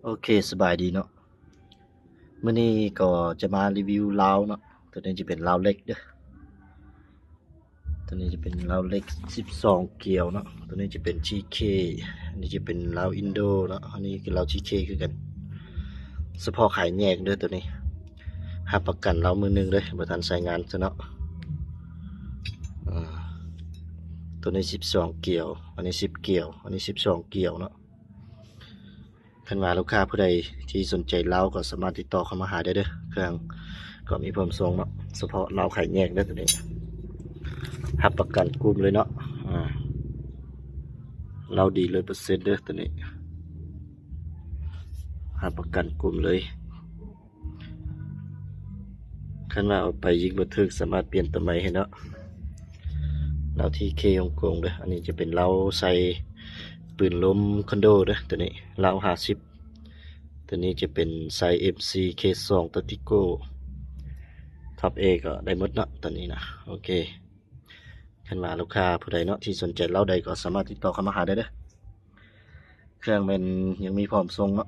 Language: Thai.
โอเคสบายดีเนาะมื้อนี้ก็จะมารีวิวลาวเนาะตัวนี้จะเป็นลาวเล็กเด้อตัวนี้จะเป็นลาวเล็ก12เกียวเนาะตัวนี้จะเป็น GK อันนี้จะเป็นลาวอินโดเนาะอันนี้คือลาว GK คือกันเฉพาะขายแยกเด้อตัวนี้รับประกันลาวมือหนึงเด้อบ่ทันใช้งานซะเนาะอ่าตัวนี้12เกียวอันนี้10เกียวอันนี้12เกียวเนาะคันว่าลูกค้าผู้ใดที่สนใจลาวก็สามารถติดต่อเข้ามาหาได้เด้อเครื่องก็มีพร้อมส่งเนาะเฉพาะลาวขายแยกเด้อตัวนี้รับประกันกลุ่มเลยเนาะเราดี100%เด้อตัวนี้รับประกันกลุ่มเลยคันว่าเอาไปยิงบ่ถึกสามารถเปลี่ยนตัวใหม่ให้เนาะเราที่เคฮ่องกงเด้ออันนี้จะเป็นเราใส่ปืนลมคอนโดเด้อตัวนี้เรา50ตัวนี้จะเป็นไซส์ MC K2 ตติโก้ท็อป A ก็ได้หมดเนาะตัวนี้นะโอเคคันว่าลูกค้าผู้ใดเนาะที่สนใจเราใดก็สามารถติดต่อเข้ามาหาได้เด้อเครื่องมันยังมีพร้อมส่งเนาะ